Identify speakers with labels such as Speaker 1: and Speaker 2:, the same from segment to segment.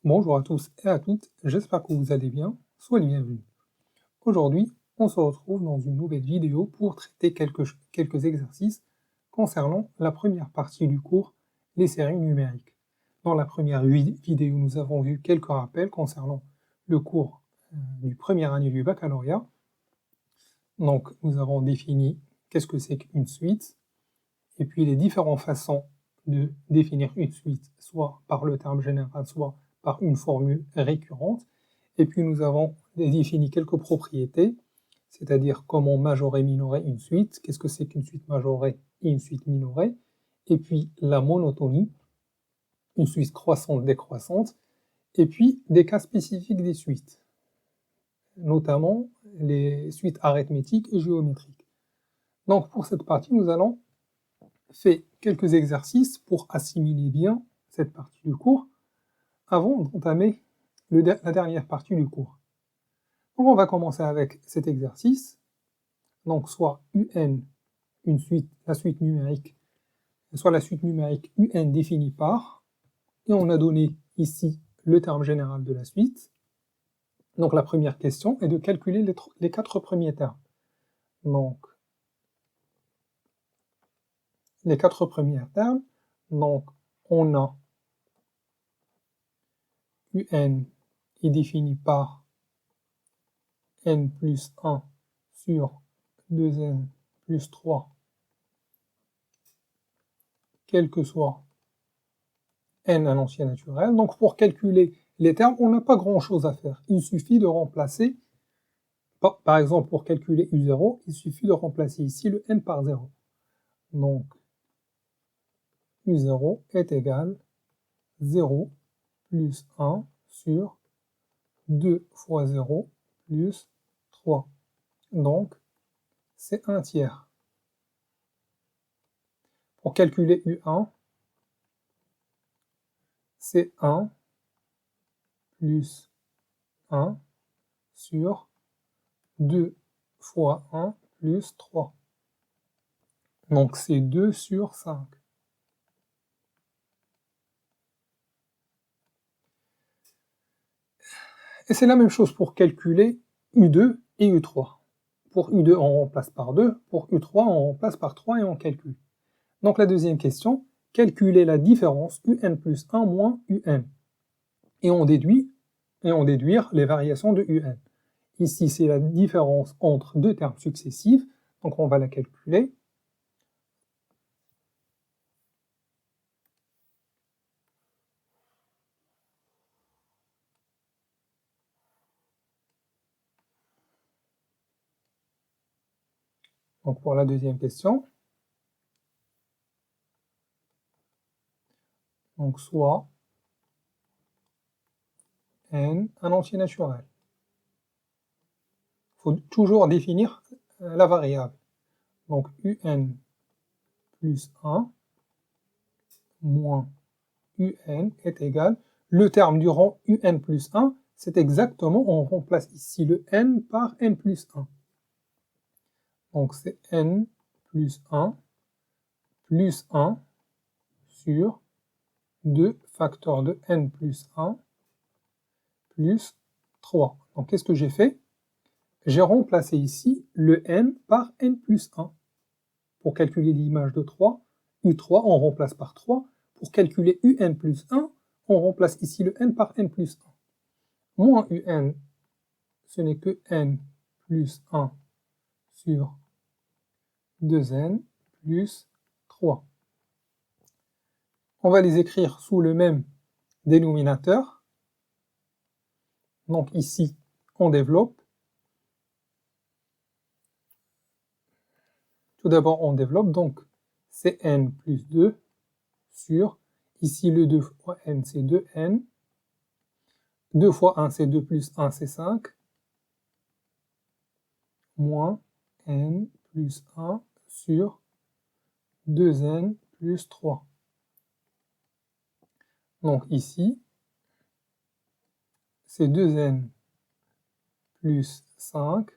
Speaker 1: Bonjour à tous et à toutes, j'espère que vous allez bien, soyez les bienvenus. Aujourd'hui, on se retrouve dans une nouvelle vidéo pour traiter quelques exercices concernant la première partie du cours, les séries numériques. Dans la première vidéo, nous avons vu quelques rappels concernant le cours du première année du baccalauréat. Donc, nous avons défini qu'est-ce que c'est qu'une suite, et puis les différentes façons de définir une suite, soit par le terme général, soit par une formule récurrente. Et puis nous avons défini quelques propriétés, c'est-à-dire comment majorer, minorer une suite, qu'est-ce que c'est qu'une suite majorée et une suite minorée, et puis la monotonie, une suite croissante, décroissante, et puis des cas spécifiques des suites, notamment les suites arithmétiques et géométriques. Donc pour cette partie, nous allons faire quelques exercices pour assimiler bien cette partie du cours avant d'entamer la dernière partie du cours. Donc on va commencer avec cet exercice. Donc soit UN, la suite numérique, soit la suite numérique UN définie par, et on a donné ici le terme général de la suite. Donc la première question est de calculer les 4 premiers termes. Donc les 4 premiers termes, donc on a UN est défini par n plus 1 sur 2n plus 3, quel que soit n à l'entier naturel. Donc pour calculer les termes, on n'a pas grand-chose à faire. Il suffit de remplacer, par exemple pour calculer U0, il suffit de remplacer ici le n par 0. Donc U0 est égal 0 plus 1 sur 2 fois 0 plus 3. Donc c'est 1 tiers. Pour calculer U1, c'est 1 plus 1 sur 2 fois 1 plus 3. Donc c'est 2 sur 5. Et c'est la même chose pour calculer U2 et U3. Pour U2, on remplace par 2, pour U3, on remplace par 3 et on calcule. Donc la deuxième question, calculer la différence UN plus 1 moins UN. Et on déduire les variations de UN. Ici, c'est la différence entre deux termes successifs, donc on va la calculer. Donc pour la deuxième question, donc soit n un entier naturel. Il faut toujours définir la variable. Donc un plus 1 moins un est égal, le terme du rang un plus 1, c'est exactement, on remplace ici le n par n plus 1. Donc c'est n plus 1 sur 2 facteurs de n plus 1 plus 3. Donc qu'est-ce que j'ai fait? J'ai remplacé ici le n par n plus 1. Pour calculer l'image de 3, U3, on remplace par 3. Pour calculer UN plus 1, on remplace ici le n par n plus 1. Moins UN, ce n'est que n plus 1 sur 2n plus 3. On va les écrire sous le même dénominateur. Donc ici, on développe. Tout d'abord, on développe, donc c'est n plus 2 sur, ici le 2 fois n, c'est 2n. 2 fois 1, c'est 2 plus 1, c'est 5. Moins n plus 1 sur 2n plus 3. Donc ici, c'est 2n plus 5,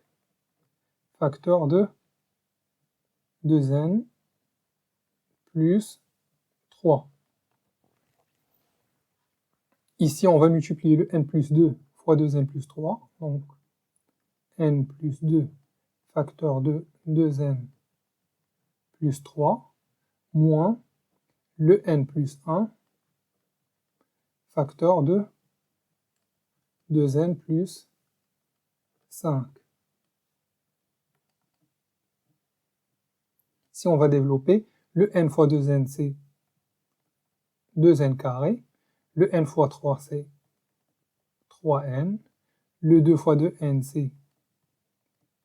Speaker 1: facteur de 2n plus 3. Ici, on va multiplier le n plus 2 fois 2n plus 3. Donc, n plus 2 facteur de 2n plus 3 moins le n plus 1 facteur de 2n plus 5. Si on va développer, le n fois 2n, c'est 2n carré. Le n fois 3, c'est 3n. Le 2 fois 2n, c'est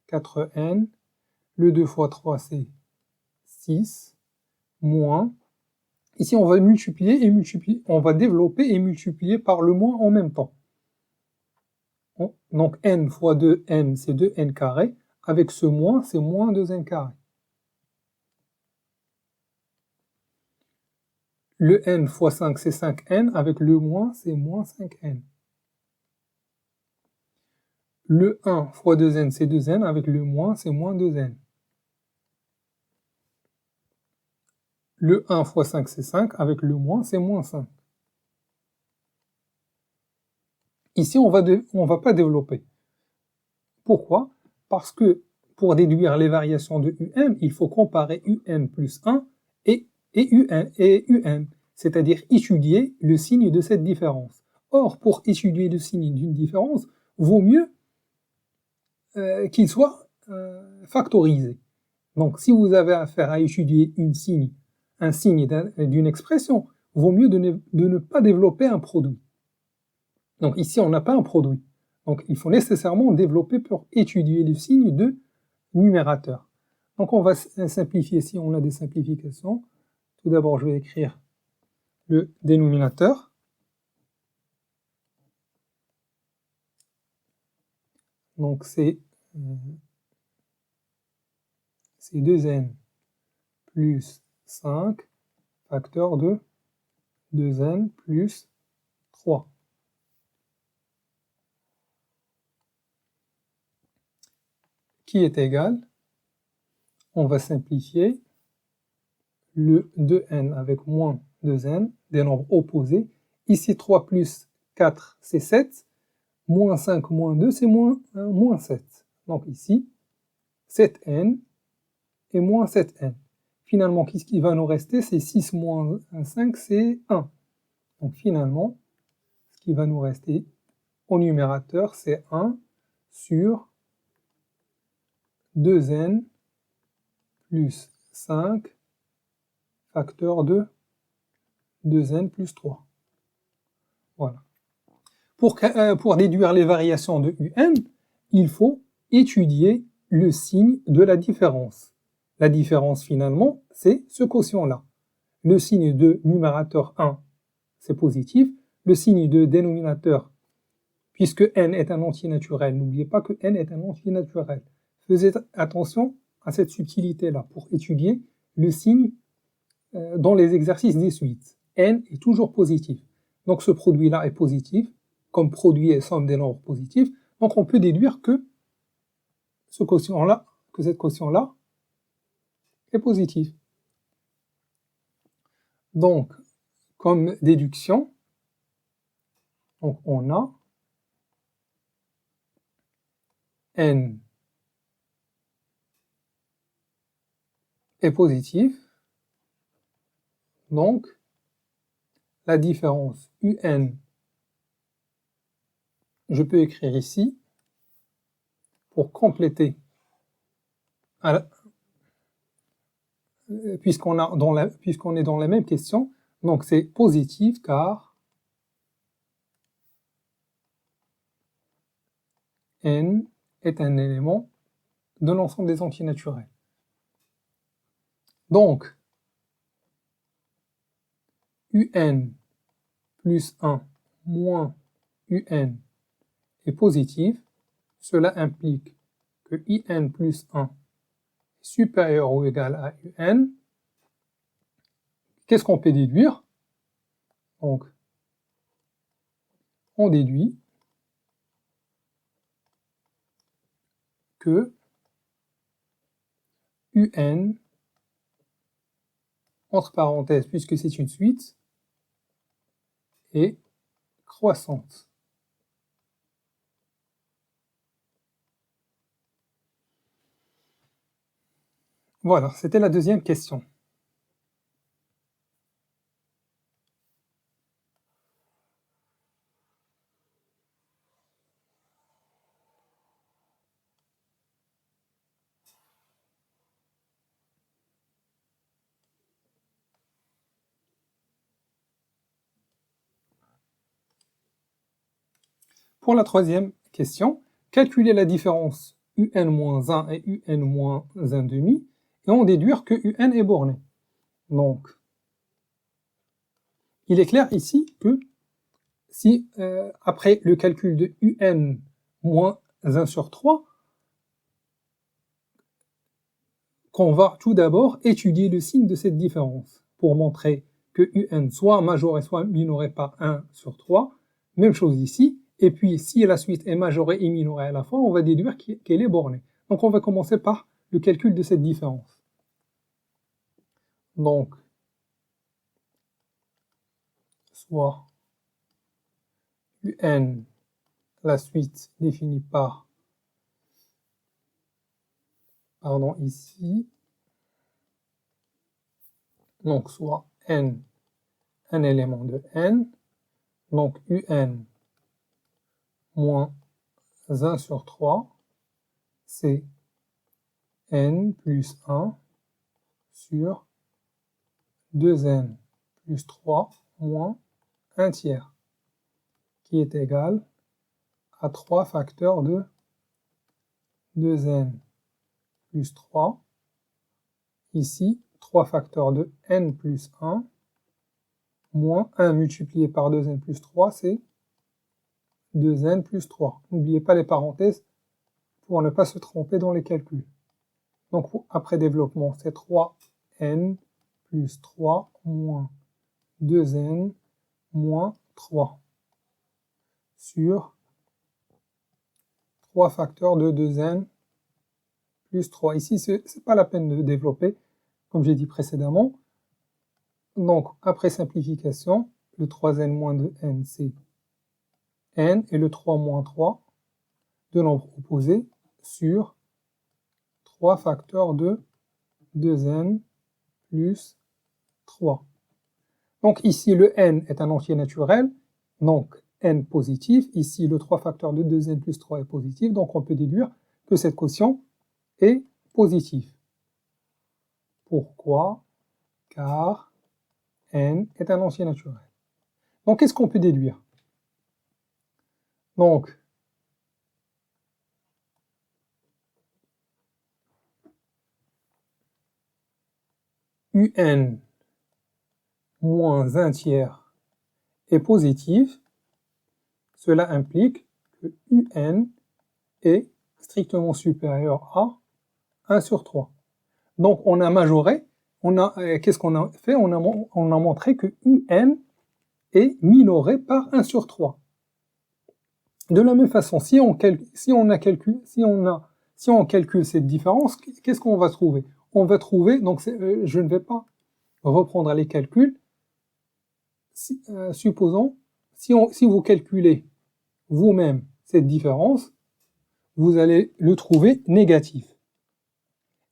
Speaker 1: 4n. Le 2 fois 3, c'est 6. Moins. Ici, on va multiplier et multiplier. On va développer et multiplier par le moins en même temps. Donc, n fois 2n, c'est 2n carré. Avec ce moins, c'est moins 2n carré. Le n fois 5, c'est 5n. Avec le moins, c'est moins 5n. Le 1 fois 2n, c'est 2n. Avec le moins, c'est moins 2n. Le 1 fois 5, c'est 5. Avec le moins, c'est moins 5. Ici, on va pas développer. Pourquoi? Parce que pour déduire les variations de un, il faut comparer un plus 1 et un, c'est-à-dire étudier le signe de cette différence. Or, pour étudier le signe d'une différence, vaut mieux qu'il soit factorisé. Donc, si vous avez affaire à étudier un signe d'une expression, vaut mieux de ne pas développer un produit. Donc ici, on n'a pas un produit. Donc il faut nécessairement développer pour étudier le signe de numérateur. Donc on va simplifier si on a des simplifications. Tout d'abord, je vais écrire le dénominateur. Donc c'est 2n plus 5 facteur de 2n plus 3. Qui est égal, on va simplifier le 2n avec moins 2n, des nombres opposés. Ici, 3 plus 4, c'est 7. Moins 5 moins 2, c'est moins 7. Donc ici, 7n et moins 7n. Finalement, qu'est-ce qui va nous rester? C'est 6 moins 5, c'est 1. Donc finalement, ce qui va nous rester au numérateur, c'est 1 sur 2n plus 5 facteur de 2n plus 3. Voilà. Pour déduire les variations de un, il faut étudier le signe de la différence. La différence, finalement, c'est ce quotient-là. Le signe de numérateur 1, c'est positif. Le signe de dénominateur, puisque n est un entier naturel, n'oubliez pas que n est un entier naturel. Faites attention à cette subtilité-là pour étudier le signe dans les exercices des suites. N est toujours positif. Donc ce produit-là est positif, comme produit et somme des nombres positifs. Donc on peut déduire que ce quotient-là, que cette quotient-là est positive. Donc, comme déduction, donc on a n est positif, donc la différence un, je peux écrire ici, pour compléter, puisqu'on est dans la même question, donc c'est positif car n est un élément de l'ensemble des entiers naturels. Donc, un plus 1 moins un est positif, cela implique que in plus 1 est supérieur ou égal à un. Qu'est-ce qu'on peut déduire? Donc, on déduit que un, entre parenthèses, puisque c'est une suite, est croissante. Voilà, c'était la deuxième question. Pour la troisième question, calculer la différence un et un demi et en déduire que un est borné. Donc, il est clair ici que si, après le calcul de moins 1 sur 3, qu'on va tout d'abord étudier le signe de cette différence pour montrer que un soit majoré soit minoré par 1 sur 3. Même chose ici. Et puis, si la suite est majorée et minorée à la fois, on va déduire qu'elle est bornée. Donc, on va commencer par le calcul de cette différence. Donc, soit un, la suite définie par, pardon, ici, donc soit n, un élément de n, donc un moins 1 sur 3, c'est n plus 1 sur 2n plus 3 moins 1 tiers, qui est égal à 3 facteurs de 2n plus 3, ici 3 facteurs de n plus 1, moins 1 multiplié par 2n plus 3, c'est 2n plus 3. N'oubliez pas les parenthèses pour ne pas se tromper dans les calculs. Donc après développement, c'est 3n plus 3 moins 2n moins 3 sur 3 facteurs de 2n plus 3. Ici, ce n'est pas la peine de développer, comme j'ai dit précédemment. Donc, après simplification, le 3n moins 2n, c'est n, et le 3 moins 3, deux nombres opposés, sur 3 facteurs de 2n plus 3. Donc ici, le n est un entier naturel, donc n positif. Ici, le 3 facteurs de 2n plus 3 est positif, donc on peut déduire que cette quotient est positive. Pourquoi? Car n est un entier naturel. Donc qu'est-ce qu'on peut déduire? Donc, un moins 1 tiers est positif, cela implique que un est strictement supérieur à 1 sur 3. Donc on a majoré, qu'est-ce qu'on a fait? On a montré que un est minoré par 1 sur 3. De la même façon, si on calcule cette différence, qu'est-ce qu'on va trouver? On va trouver, donc je ne vais pas reprendre les calculs, supposons, si vous calculez vous-même cette différence, vous allez le trouver négatif.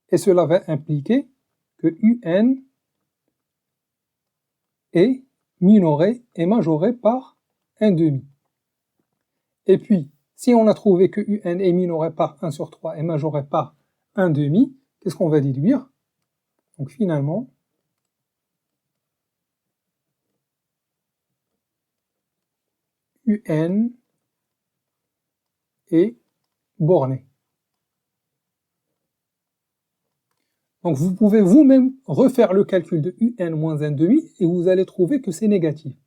Speaker 1: Et cela va impliquer que un est minoré et majoré par un demi. Et puis, si on a trouvé que un est minoré par 1 sur 3 et majoré par un demi, qu'est-ce qu'on va déduire? Donc finalement, un est borné. Donc vous pouvez vous-même refaire le calcul de un moins un demi et vous allez trouver que c'est négatif,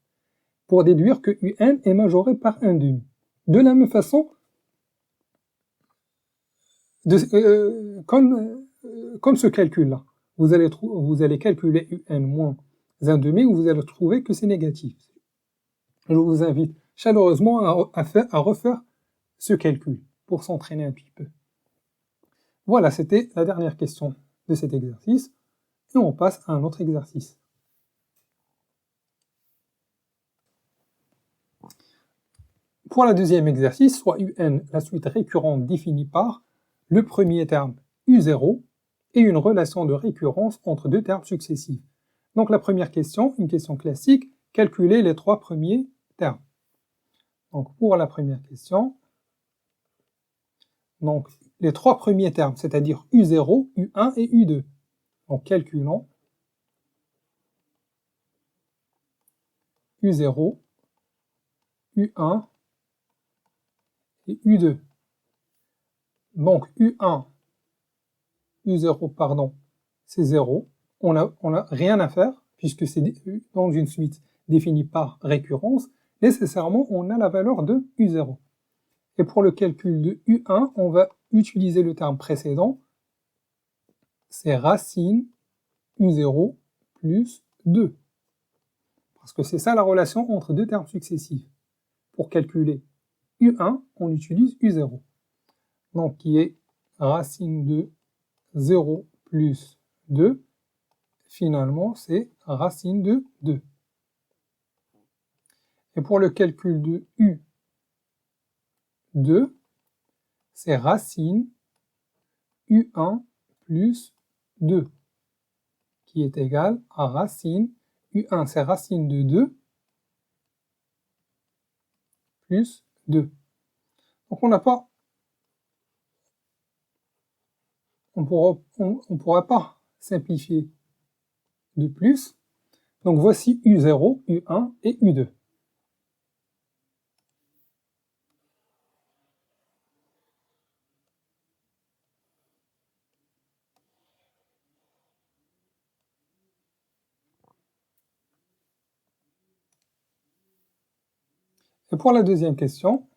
Speaker 1: pour déduire que un est majoré par un demi. De la même façon, comme ce calcul-là, vous allez calculer un moins un demi et vous allez trouver que c'est négatif. Je vous invite chaleureusement à refaire ce calcul pour s'entraîner un petit peu. Voilà, c'était la dernière question de cet exercice et on passe à un autre exercice. Pour le deuxième exercice, soit UN, la suite récurrente définie par le premier terme U0 et une relation de récurrence entre deux termes successifs. Donc la première question, une question classique, calculer les trois premiers termes. Donc pour la première question, donc les trois premiers termes, c'est-à-dire U0, U1 et U2. Donc calculons U0, U1 et U2. Donc U1, U0, pardon, c'est 0. On n'a rien à faire, puisque c'est dans une suite définie par récurrence. Nécessairement, on a la valeur de U0. Et pour le calcul de U1, on va utiliser le terme précédent, c'est racine U0 plus 2. Parce que c'est ça la relation entre deux termes successifs. Pour calculer U1, on utilise U0. Donc, qui est racine de 0 plus 2. Finalement, c'est racine de 2. Et pour le calcul de U2, c'est racine U1 plus 2, qui est égal à racine U1, c'est racine de 2 plus 2. Donc on n'a pas, on pourra pas simplifier de plus. Donc voici U0, U1 et U2. Et pour la deuxième question,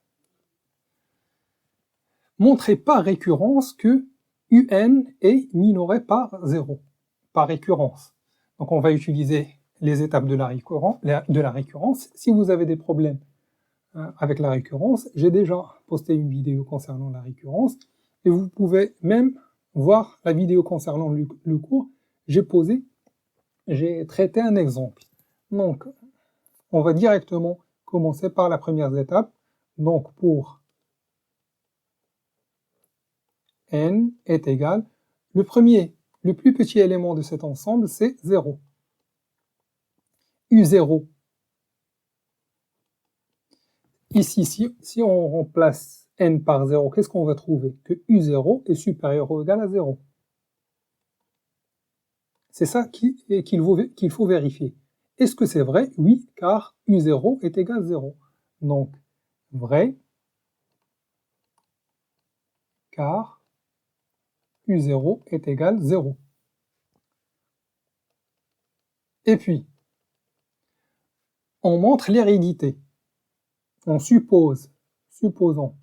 Speaker 1: montrez par récurrence que UN est minoré par 0, par récurrence. Donc on va utiliser les étapes de la récurrence. Si vous avez des problèmes avec la récurrence, j'ai déjà posté une vidéo concernant la récurrence, et vous pouvez même voir la vidéo concernant le cours. J'ai traité un exemple. Donc, on va directement commencer par la première étape. Donc, pour n est égal, le plus petit élément de cet ensemble, c'est 0. U0. Ici, si on remplace n par 0, qu'est-ce qu'on va trouver? Que U0 est supérieur ou égal à 0. C'est ça qu'il faut vérifier. Est-ce que c'est vrai? Oui, car U0 est égal à 0. Donc, vrai, car U0 est égal à 0. Et puis, on montre l'hérédité. On supposons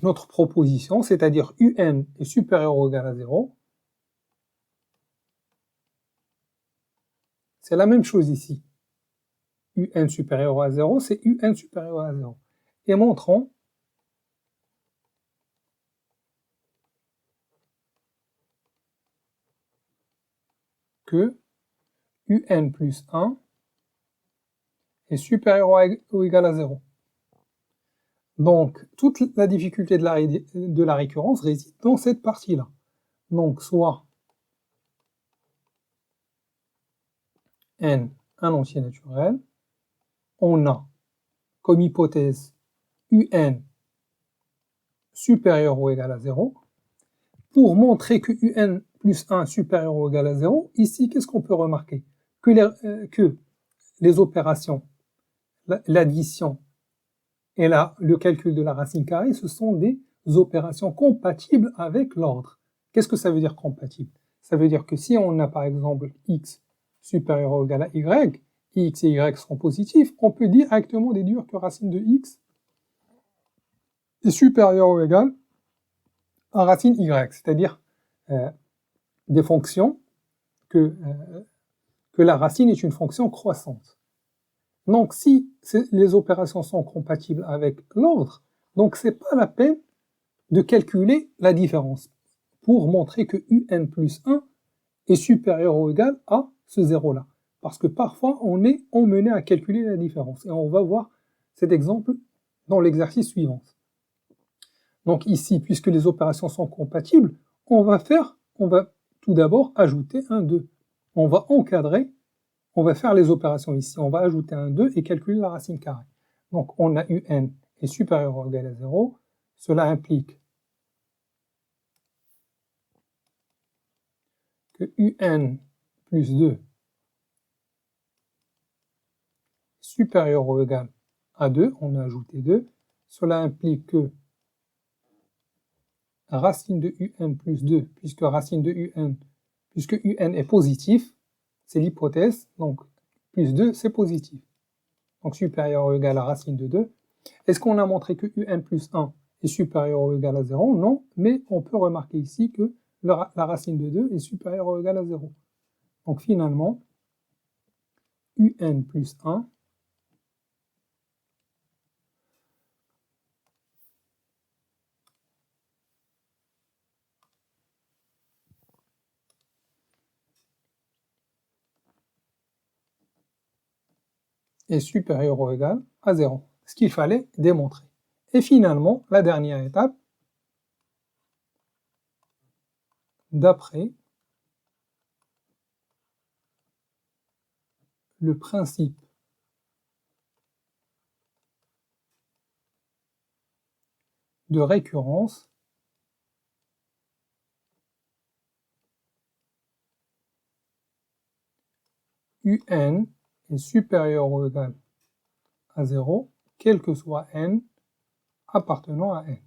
Speaker 1: notre proposition, c'est-à-dire UN est supérieur ou égal à 0. C'est la même chose ici. UN supérieur à 0, c'est UN supérieur à 0. Et montrons que UN plus 1 est supérieur ou égal à 0. Donc, toute la difficulté de la récurrence réside dans cette partie-là. Donc, soit n un entier naturel, on a comme hypothèse UN supérieur ou égal à 0. Pour montrer que UN plus 1 supérieur ou égal à 0, ici, qu'est-ce qu'on peut remarquer? Que les opérations, l'addition et le calcul de la racine carrée, ce sont des opérations compatibles avec l'ordre. Qu'est-ce que ça veut dire compatible? Ça veut dire que si on a par exemple x supérieur ou égal à y, x et y sont positifs, on peut directement déduire que racine de x est supérieure ou égale à racine y, c'est-à-dire des fonctions que la racine est une fonction croissante. Donc, si les opérations sont compatibles avec l'ordre, donc c'est pas la peine de calculer la différence pour montrer que UN plus 1 est supérieur ou égal à ce 0-là. parce que parfois on est emmené à calculer la différence. Et on va voir cet exemple dans l'exercice suivant. Donc ici, puisque les opérations sont compatibles, on va tout d'abord ajouter un 2. On va encadrer, on va faire les opérations ici. On va ajouter un 2 et calculer la racine carrée. Donc on a un est supérieur ou égal à 0. Cela implique que un plus 2 est supérieur ou égal à 2. On a ajouté 2. Cela implique que racine de un plus 2, puisque racine de puisque un est positif, c'est l'hypothèse, donc plus 2, c'est positif. Donc supérieur ou égal à racine de 2. Est-ce qu'on a montré que un plus 1 est supérieur ou égal à 0? Non, mais on peut remarquer ici que la racine de 2 est supérieure ou égale à 0. Donc finalement, un plus 1 est supérieur ou égal à 0. Ce qu'il fallait démontrer. Et finalement, la dernière étape, d'après le principe de récurrence, un est supérieur ou égal à 0, quel que soit n appartenant à n.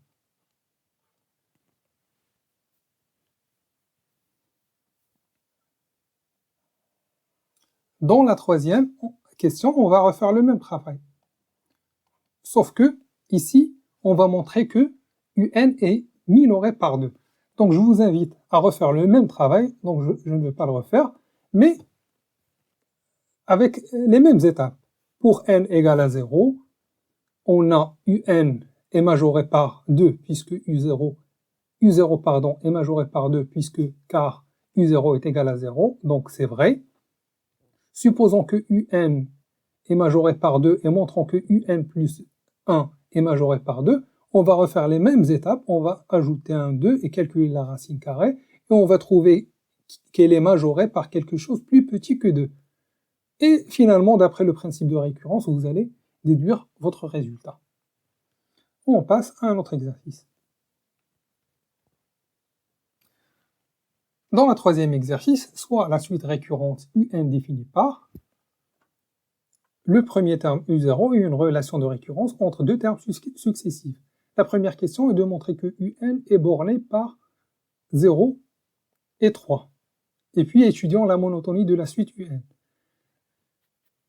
Speaker 1: Dans la troisième question, on va refaire le même travail. Sauf que, ici, on va montrer que un est minoré par 2. Donc je vous invite à refaire le même travail, donc je ne vais pas le refaire, mais avec les mêmes étapes. Pour n égale à 0, on a un est majoré par 2, puisque u0 est majoré par 2, car u0 est égal à 0, donc c'est vrai. Supposons que un est majoré par 2 et montrons que un plus 1 est majoré par 2, on va refaire les mêmes étapes, on va ajouter un 2 et calculer la racine carrée, et on va trouver qu'elle est majorée par quelque chose plus petit que 2. Et finalement, d'après le principe de récurrence, vous allez déduire votre résultat. On passe à un autre exercice. Dans le troisième exercice, soit la suite récurrente un définie par le premier terme u0 et une relation de récurrence entre deux termes successifs. La première question est de montrer que un est borné par 0 et 3. Et puis étudions la monotonie de la suite un.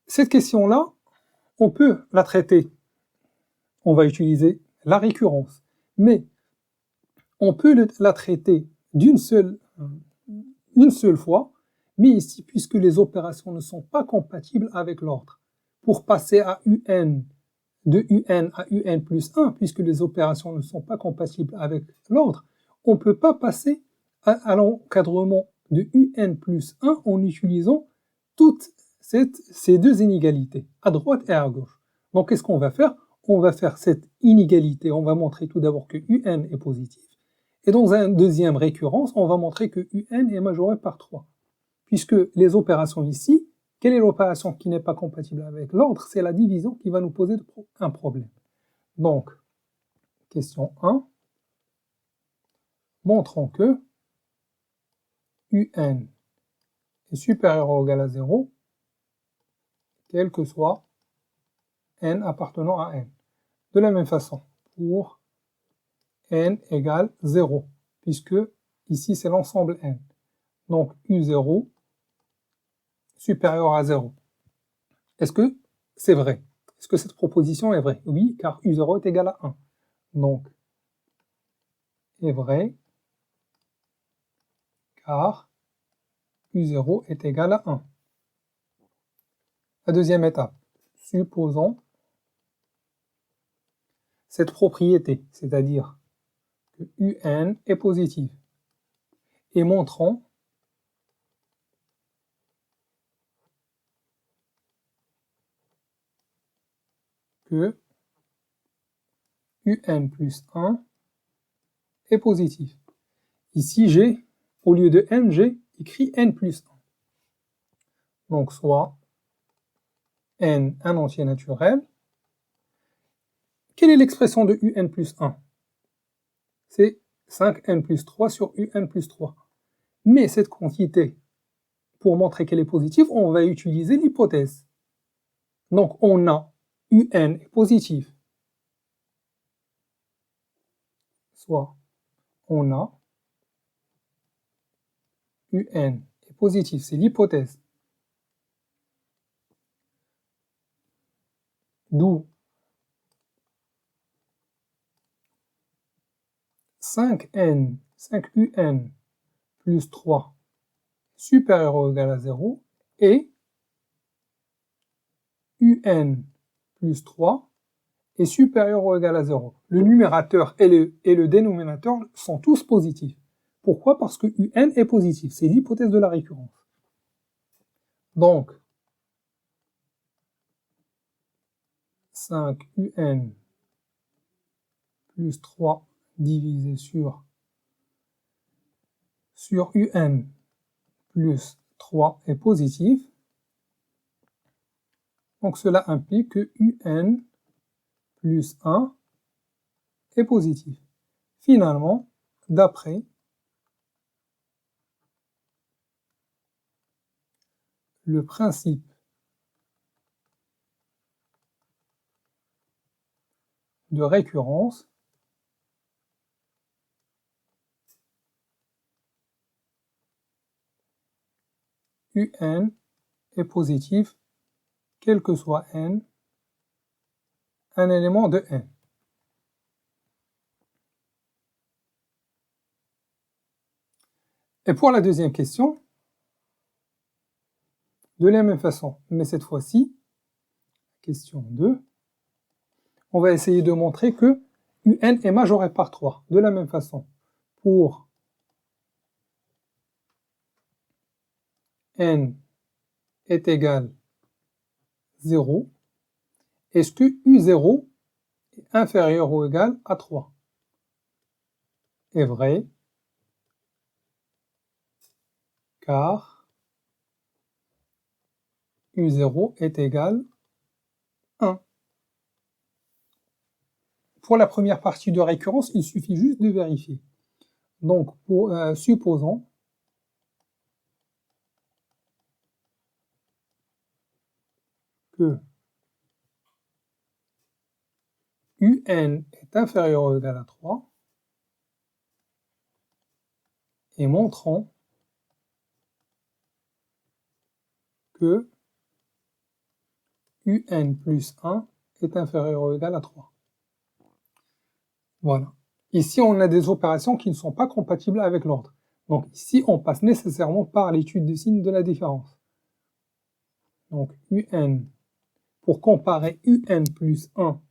Speaker 1: Cette question-là, on peut la traiter, on va utiliser la récurrence, mais on peut la traiter une seule fois, mais ici, puisque les opérations ne sont pas compatibles avec l'ordre, pour passer à de un à un plus 1, puisque les opérations ne sont pas compatibles avec l'ordre, on ne peut pas passer à l'encadrement de un plus 1 en utilisant toutes ces deux inégalités, à droite et à gauche. Donc qu'est-ce qu'on va faire? On va faire cette inégalité, on va montrer tout d'abord que un est positif, et dans une deuxième récurrence, on va montrer que un est majoré par 3. Puisque les opérations ici, quelle est l'opération qui n'est pas compatible avec l'ordre? C'est la division qui va nous poser un problème. Donc, question 1, montrons que un est supérieur ou égal à 0, quel que soit n appartenant à n. De la même façon, pour n égale 0, puisque ici c'est l'ensemble n. Donc u0 supérieur à 0. Est-ce que c'est vrai? Est-ce que cette proposition est vraie? Oui, car u0 est égal à 1. Donc, est vrai, car u0 est égal à 1. La deuxième étape, supposons cette propriété, c'est-à-dire que un est positif, et montrons que un plus 1 est positif. Ici, au lieu de n, j'ai écrit n plus 1. Donc, soit n, un entier naturel. Quelle est l'expression de un plus 1? C'est 5n plus 3 sur un plus 3. Mais cette quantité, pour montrer qu'elle est positive, on va utiliser l'hypothèse. Donc, on a un est positif. Soit on a un est positif, c'est l'hypothèse. D'où 5un plus 3 supérieur ou égal à 0 et un plus 3 est supérieur ou égal à 0. Le numérateur et le dénominateur sont tous positifs. Pourquoi? Parce que un est positif, c'est l'hypothèse de la récurrence. Donc, 5un plus 3 divisé sur un plus 3 est positif. Donc cela implique que un plus 1 est positif. Finalement, d'après le principe de récurrence, un est positif, quel que soit n, un élément de n. Et pour la deuxième question, de la même façon, mais cette fois-ci, question 2, on va essayer de montrer que un est majoré par 3. De la même façon, pour n est égal 0, est-ce que U0 est inférieur ou égal à 3? Est vrai, car U0 est égal à 1. Pour la première partie de récurrence, il suffit juste de vérifier. Donc, supposons que un est inférieur ou égal à 3 et montrons que un plus 1 est inférieur ou égal à 3. Voilà. Ici, on a des opérations qui ne sont pas compatibles avec l'ordre. Donc ici, on passe nécessairement par l'étude du signe de la différence. Donc un, pour comparer un plus 1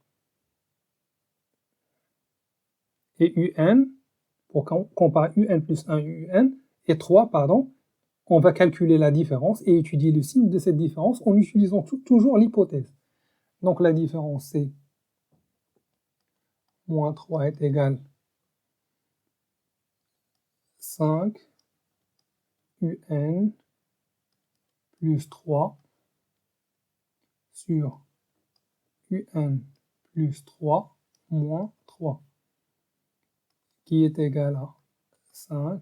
Speaker 1: et un, pour comparer un plus 1 et 3, pardon, on va calculer la différence et étudier le signe de cette différence en utilisant toujours l'hypothèse. Donc la différence, c'est moins 3 est égal 5 un plus 3 sur un plus 3 moins 3, qui est égal à 5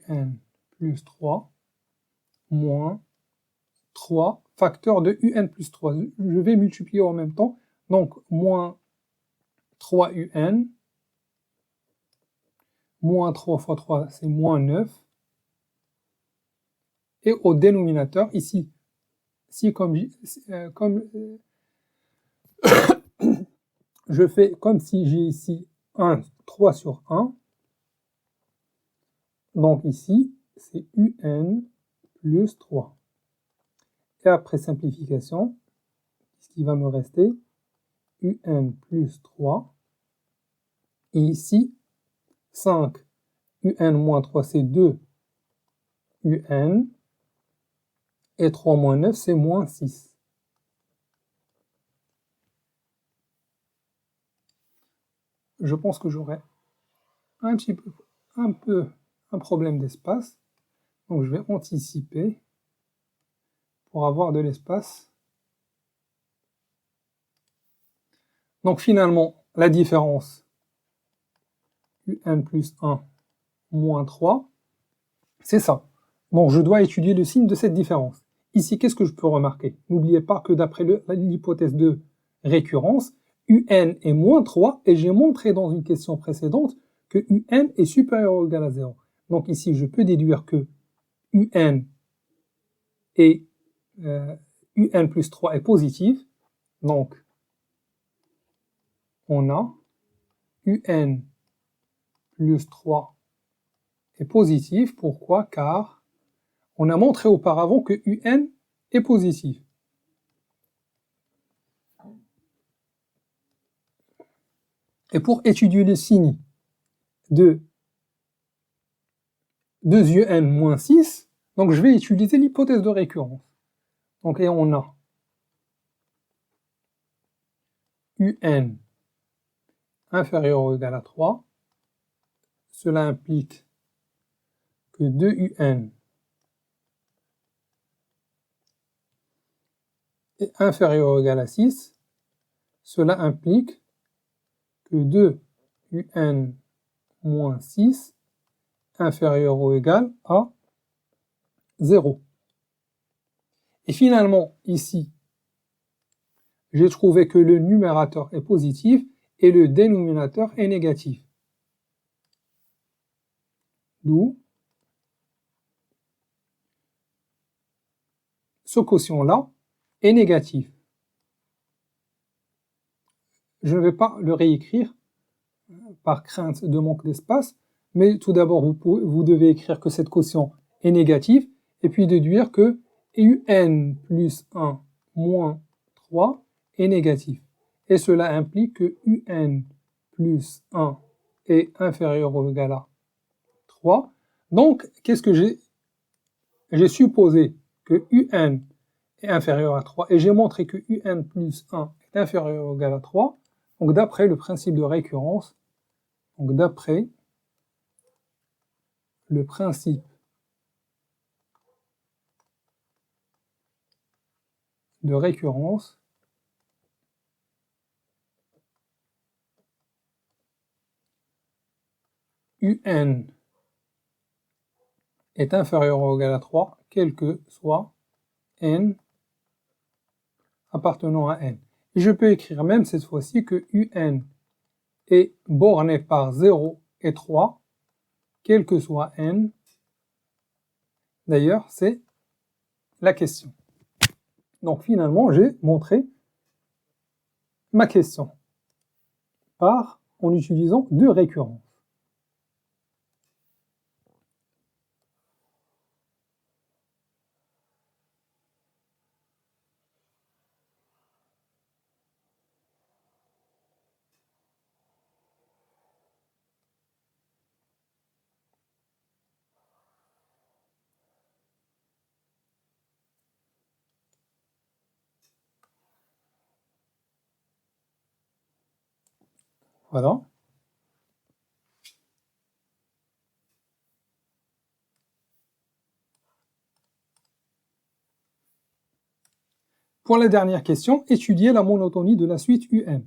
Speaker 1: un plus 3 moins 3 facteur de un plus 3. Je vais multiplier en même temps. Donc, moins 3 moins 3 fois 3, c'est moins 9. Et au dénominateur, ici, si je fais comme si j'ai ici 3 sur 1. Donc ici, c'est un plus 3. Et après simplification, ce qui va me rester, un plus 3. Et ici, 5, un moins 3, c'est 2 un. Et 3 moins 9, c'est moins 6. je pense que j'aurai un problème d'espace. Donc je vais anticiper pour avoir de l'espace. Donc finalement, la différence UN plus 1 moins 3, c'est ça. Donc je dois étudier le signe de cette différence. Ici, qu'est-ce que je peux remarquer? N'oubliez pas que d'après l'hypothèse de récurrence, UN est moins 3, et j'ai montré dans une question précédente que UN est supérieur ou égal à 0. Donc ici, je peux déduire que UN et UN plus 3 est positif. Donc, on a UN plus 3 est positif. Pourquoi? Car on a montré auparavant que UN est positif. Et pour étudier les signes de 2UN moins 6, donc je vais utiliser l'hypothèse de récurrence. Donc, et on a UN inférieur ou égal à 3. Cela implique que 2UN est inférieur ou égal à 6. Cela implique que 2UN moins 6 inférieur ou égal à 0. Et finalement, ici, j'ai trouvé que le numérateur est positif et le dénominateur est négatif. D'où ce quotient-là est négatif. Je ne vais pas le réécrire par crainte de manque d'espace, mais tout d'abord, vous devez écrire que cette quotient est négative, et puis déduire que UN plus 1 moins 3 est négatif. Et cela implique que UN plus 1 est inférieur ou égal à 3. Donc, qu'est-ce que j'ai supposé que UN est inférieur à 3, et j'ai montré que UN plus 1 est inférieur ou égal à 3, donc d'après le principe de récurrence, donc d'après le principe de récurrence, UN est inférieur ou égal à 3, quel que soit N appartenant à N. Et je peux écrire même cette fois-ci que UN est borné par 0 et 3, quel que soit N. D'ailleurs, c'est la question. Donc finalement, j'ai montré ma question en utilisant deux récurrences. Voilà. Pour la dernière question, étudier la monotonie de la suite UN.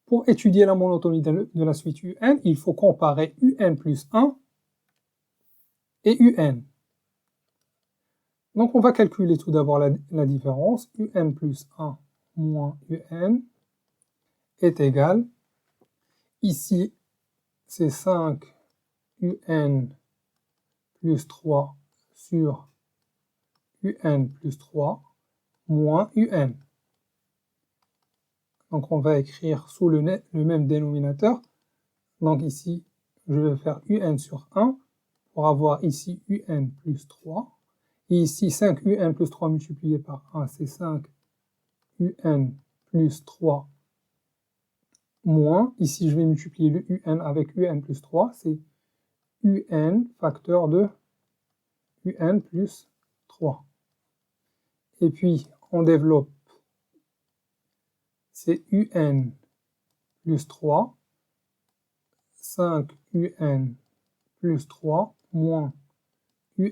Speaker 1: Pour étudier la monotonie de la suite UN, il faut comparer UN plus 1 et UN. Donc on va calculer tout d'abord la différence. UN plus 1 moins UN est égal, ici c'est 5 UN plus 3 sur UN plus 3 moins UN. Donc on va écrire sous le même dénominateur. Donc ici, je vais faire UN sur 1 pour avoir ici UN plus 3. Et ici, 5 UN plus 3 multiplié par 1, c'est 5 UN plus 3 moins. Ici, je vais multiplier le UN avec UN plus 3. C'est UN facteur de UN plus 3. Et puis, on développe. C'est UN plus 3 5un plus 3 moins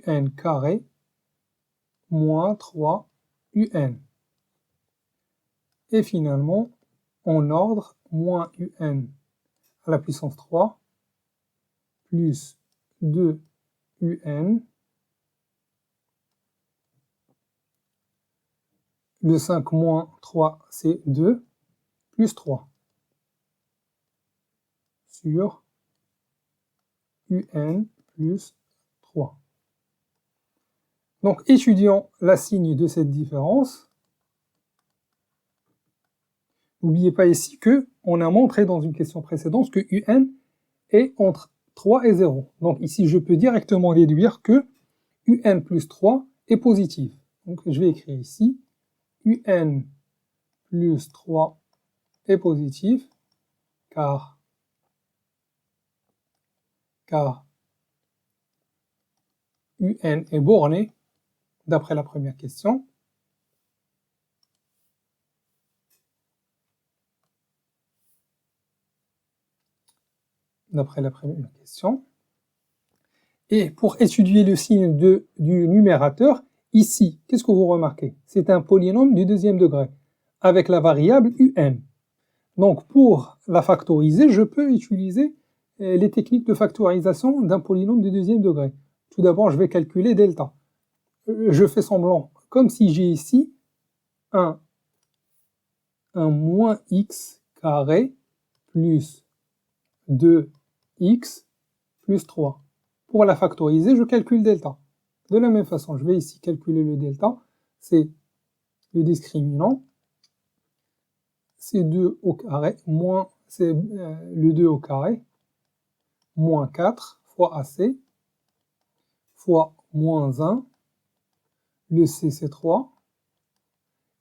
Speaker 1: un carré moins 3un. Et finalement, en ordre, moins un à la puissance 3 plus 2un. Le 5 moins 3, c'est 2, plus 3 sur un plus 3. Donc, étudions la signe de cette différence. N'oubliez pas ici qu'on a montré dans une question précédente que un est entre 3 et 0. Donc ici, je peux directement déduire que un plus 3 est positif. Donc je vais écrire ici un plus 3 est positif car un est borné d'après la première question. Et pour étudier le signe du numérateur, ici, qu'est-ce que vous remarquez? C'est un polynôme du deuxième degré, avec la variable un. Donc, pour la factoriser, je peux utiliser les techniques de factorisation d'un polynôme du deuxième degré. Tout d'abord, je vais calculer delta. Je fais semblant, comme si j'ai ici un moins x carré plus 2x plus 3. Pour la factoriser, je calcule delta. De la même façon, je vais ici calculer le delta. C'est le discriminant. C'est 2 au carré moins le 2 au carré moins 4 fois AC fois moins 1. Le C, c'est 3.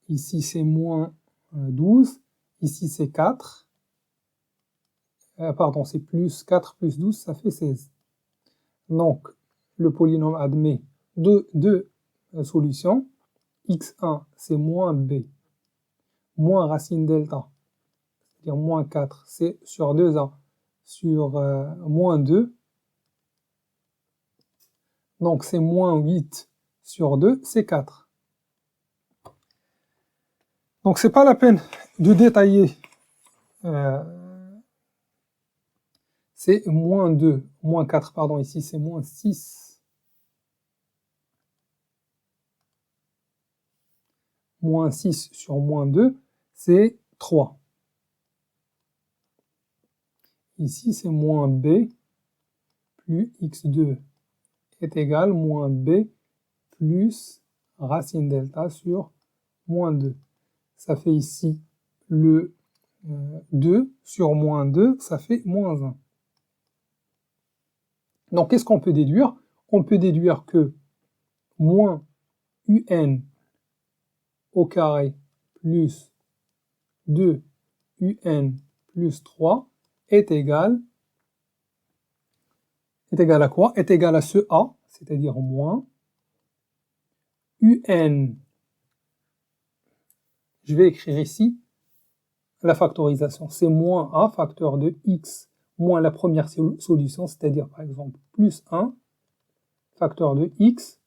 Speaker 1: Ici, c'est moins 12. Ici, c'est 4. Pardon, c'est plus 4 plus 12, ça fait 16. Donc, le polynôme admet deux solutions. x1, c'est moins b, moins racine delta, c'est-à-dire moins 4, c'est sur 2a, sur moins 2. Donc, c'est moins 8 sur 2, c'est 4. Donc, c'est pas la peine de détailler. C'est moins 2, moins 4, pardon, ici c'est moins 6. Moins 6 sur moins 2, c'est 3. Ici, c'est moins b plus x2 est égal à moins b plus racine delta sur moins 2. Ça fait ici le 2 sur moins 2, ça fait moins 1. Donc, qu'est-ce qu'on peut déduire? On peut déduire que moins un au carré plus 2un plus 3 est égal à quoi? Est égal à ce a, c'est-à-dire moins un. Je vais écrire ici la factorisation. C'est moins a facteur de x moins la première solution, c'est-à-dire par exemple plus 1 facteur de x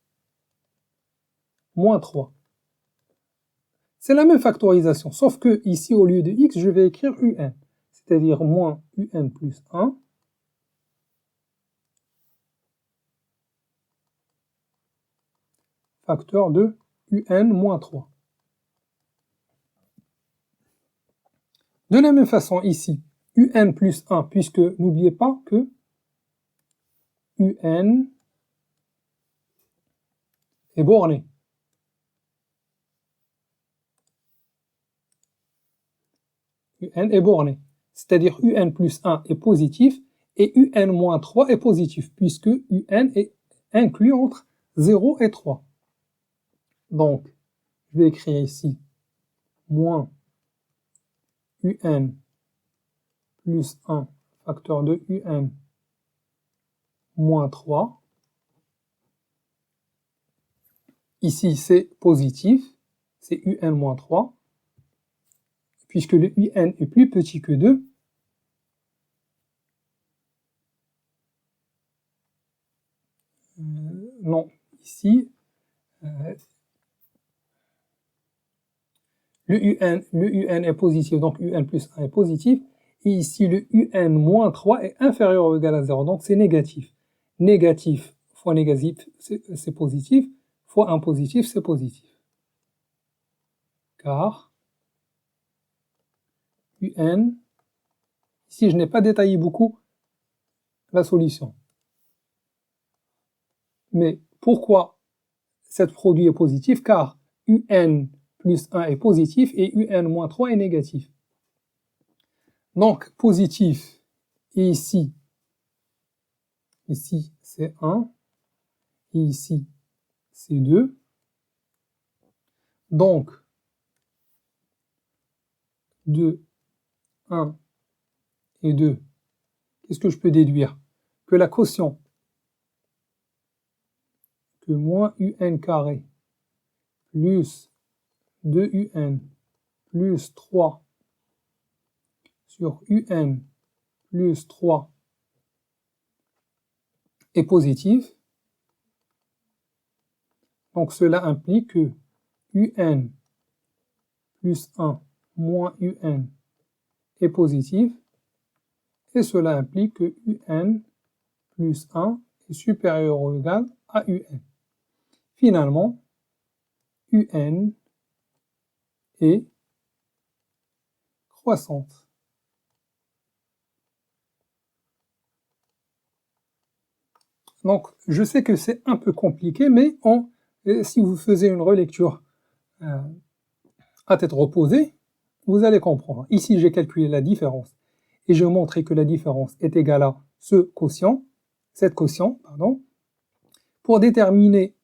Speaker 1: moins 3. C'est la même factorisation, sauf que ici, au lieu de x, je vais écrire un, c'est-à-dire moins un plus 1 facteur de un moins 3. De la même façon, ici, un plus 1, puisque n'oubliez pas que un est borné. Un est borné. C'est-à-dire un plus 1 est positif et un moins 3 est positif, puisque un est inclus entre 0 et 3. Donc, je vais écrire ici moins un plus 1 facteur de un moins 3. Ici, c'est positif, c'est un moins 3. Puisque le un est plus petit que 2, non, ici, le UN est positif, donc UN plus 1 est positif, et ici le UN moins 3 est inférieur ou égal à 0, donc c'est négatif. Négatif fois négatif, c'est positif, fois 1 positif, c'est positif. Car UN, ici je n'ai pas détaillé beaucoup la solution. Mais pourquoi cet produit est positif? Car UN plus 1 est positif et UN moins 3 est négatif. Donc, positif, et ici c'est 1, et ici c'est 2. Donc, 2, 1 et 2, qu'est-ce que je peux déduire? Que la quotient, que moins UN carré plus 2UN plus 3 sur UN plus 3 est positif. Donc cela implique que UN plus 1 moins UN est positif. Et cela implique que UN plus 1 est supérieur ou égal à UN. Finalement, UN est croissante. Donc, je sais que c'est un peu compliqué, mais si vous faisiez une relecture à tête reposée, vous allez comprendre. Ici, j'ai calculé la différence et je montrais que la différence est égale à cette quotient, pour déterminer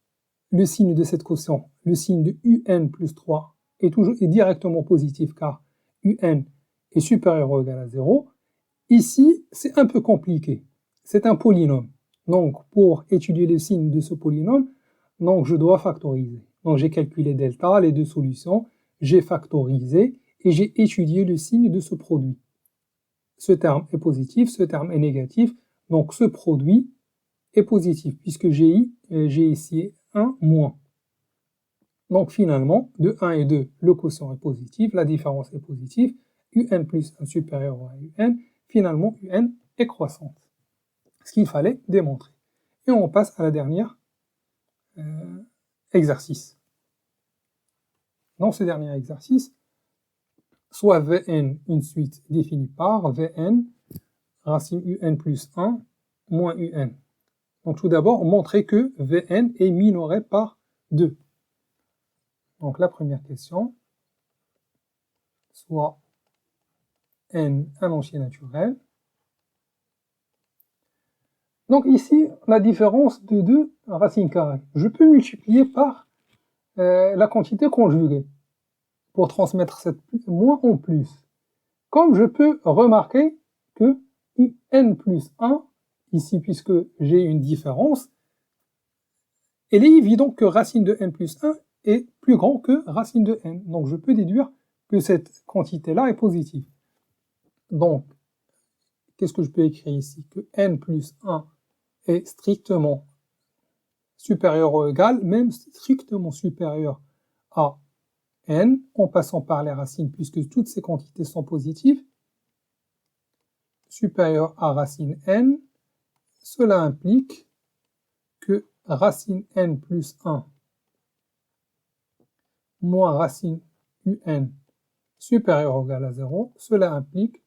Speaker 1: le signe de cette quotient, le signe de UN plus 3 est directement positif car UN est supérieur ou égal à 0. Ici, c'est un peu compliqué. C'est un polynôme. Donc, pour étudier le signe de ce polynôme, donc je dois factoriser. Donc, j'ai calculé delta, les deux solutions, j'ai factorisé et j'ai étudié le signe de ce produit. Ce terme est positif, ce terme est négatif, donc ce produit est positif puisque j'ai ici 1 moins. Donc finalement, de 1 et 2, le quotient est positif, la différence est positive, UN plus 1 supérieur à UN, finalement UN est croissante. Ce qu'il fallait démontrer. Et on passe à la dernière exercice. Dans ce dernier exercice, soit Vn une suite définie par Vn racine UN plus 1 moins UN. Donc tout d'abord, montrer que Vn est minoré par 2. Donc la première question, soit n un entier naturel. Donc ici, la différence de 2 racines carrées. Je peux multiplier par la quantité conjuguée pour transmettre cette moins en plus. Comme je peux remarquer que n plus 1, ici puisque j'ai une différence, il est évident que racine de n plus 1 est plus grand que racine de n. Donc je peux déduire que cette quantité-là est positive. Donc, qu'est-ce que je peux écrire ici? Que n plus 1 est strictement supérieur ou égal, même strictement supérieur à n, en passant par les racines, puisque toutes ces quantités sont positives, supérieur à racine n, cela implique que racine n plus 1 moins racine un supérieur ou égal à 0, cela implique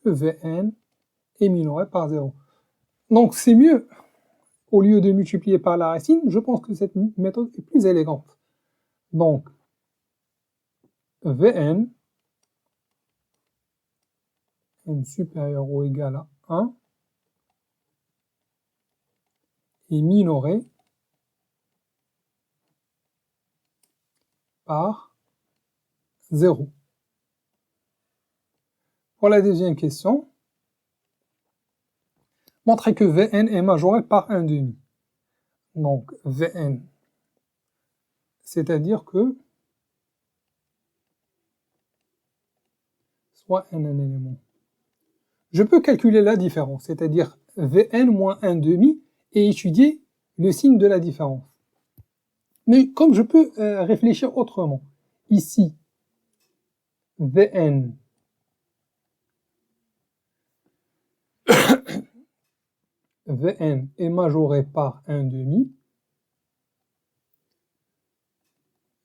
Speaker 1: que Vn est minoré par 0. Donc c'est mieux, au lieu de multiplier par la racine, je pense que cette méthode est plus élégante. Donc, Vn, n supérieur ou égal à 1, est minoré par 0. Pour la deuxième question, montrez que Vn est majoré par 1 demi. Donc, Vn, c'est-à-dire que soit n un élément. Je peux calculer la différence, c'est-à-dire Vn moins 1 demi et étudier le signe de la différence. Mais comme je peux réfléchir autrement, ici, Vn Vn est majoré par 1/2,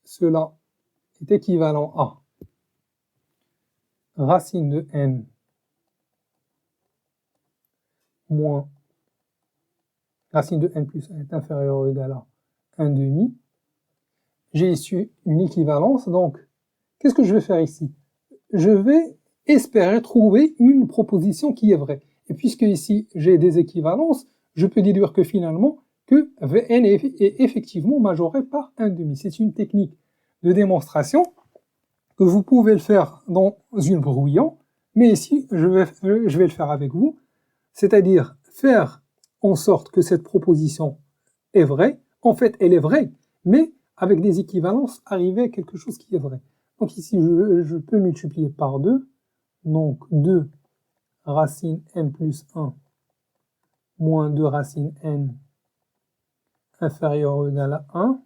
Speaker 1: cela est équivalent à racine de n moins racine de n plus 1 est inférieur ou égal à 1/2. J'ai ici une équivalence, donc qu'est-ce que je vais faire ici? Je vais espérer trouver une proposition qui est vraie. Et puisque ici j'ai des équivalences, je peux déduire que finalement que Vn est effectivement majoré par 1/2. C'est une technique de démonstration que vous pouvez le faire dans une brouillon, mais ici je vais le faire avec vous, c'est-à-dire faire en sorte que cette proposition est vraie. En fait, elle est vraie, mais avec des équivalences, arriver à quelque chose qui est vrai. Donc ici, je peux multiplier par 2, donc 2 racine n plus 1 moins 2 racine n inférieur ou égal à 1.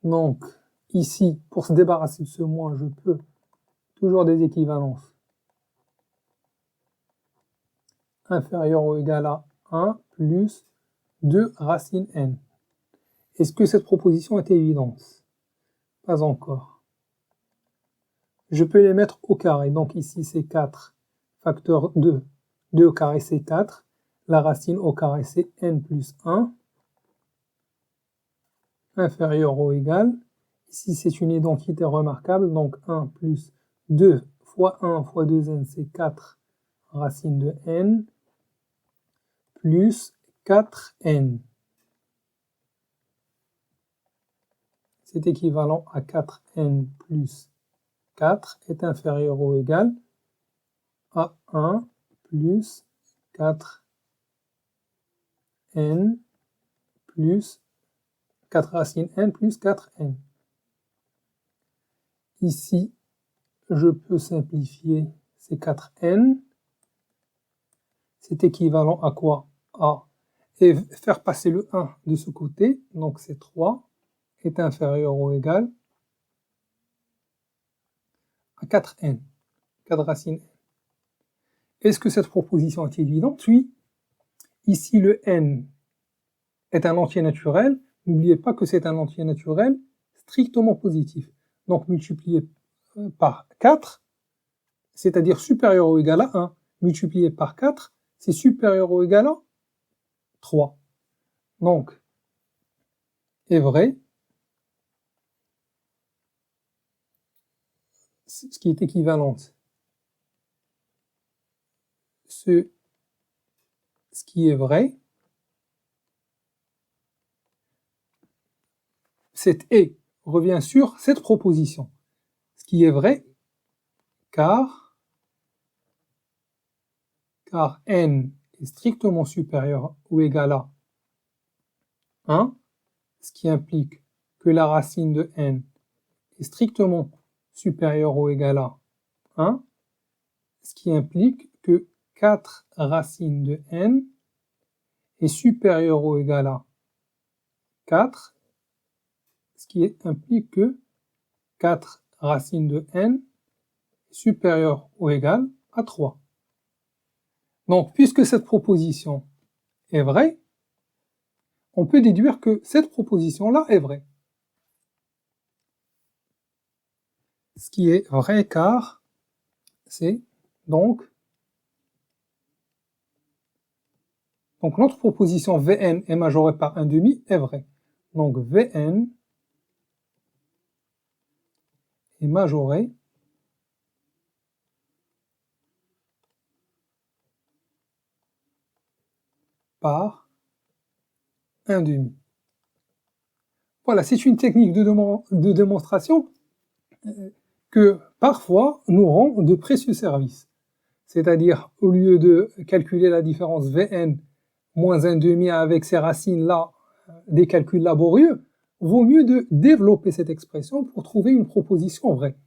Speaker 1: Donc ici, pour se débarrasser de ce moins, je peux toujours des équivalences inférieur ou égal à 1 plus 2 racine n. Est-ce que cette proposition est évidente? Pas encore. Je peux les mettre au carré. Donc ici, c'est 4 facteur 2. 2 au carré, c'est 4. La racine au carré, c'est n plus 1. Inférieur ou égal. Ici, c'est une identité remarquable. Donc 1 plus 2 fois 1 fois 2n, c'est 4 racine de n plus 4n. C'est équivalent à 4n plus 4 est inférieur ou égal à 1 plus 4n plus 4 racine n plus 4n. Ici, je peux simplifier ces 4n. C'est équivalent à quoi? Et faire passer le 1 de ce côté, donc c'est 3, est inférieur ou égal à 4n, 4 racine n. Est-ce que cette proposition est évidente? Oui. Ici, le n est un entier naturel. N'oubliez pas que c'est un entier naturel strictement positif. Donc, multiplié par 4, c'est-à-dire supérieur ou égal à 1, multiplié par 4, c'est supérieur ou égal à 3. Donc, est vrai, ce qui est équivalent, ce qui est vrai, cet et revient sur cette proposition. Ce qui est vrai, car n est strictement supérieur ou égal à 1, ce qui implique que la racine de n est strictement supérieure ou égal à 1, ce qui implique que 4 racines de n est supérieur ou égal à 4, ce qui implique que 4 racines de n est supérieur ou égal à 3. Donc, puisque cette proposition est vraie, on peut déduire que cette proposition-là est vraie. Ce qui est vrai car c'est donc notre proposition Vn est majorée par 1/2 est vraie. Donc Vn est majoré par 1/2. Voilà, c'est une technique de démonstration que parfois nous rend de précieux services. C'est-à-dire, au lieu de calculer la différence Vn moins 1/2 avec ces racines-là, des calculs laborieux, vaut mieux de développer cette expression pour trouver une proposition vraie.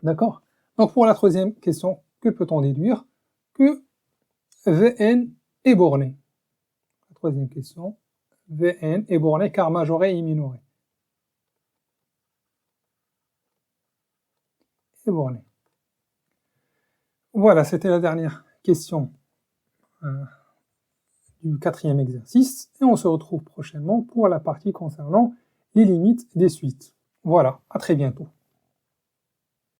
Speaker 1: D'accord? Donc pour la troisième question, que peut-on déduire? Que Vn est borné. Troisième question. Vn est borné car majoré et minoré. Est borné. Voilà, c'était la dernière question du quatrième exercice. Et on se retrouve prochainement pour la partie concernant les limites des suites. Voilà, à très bientôt.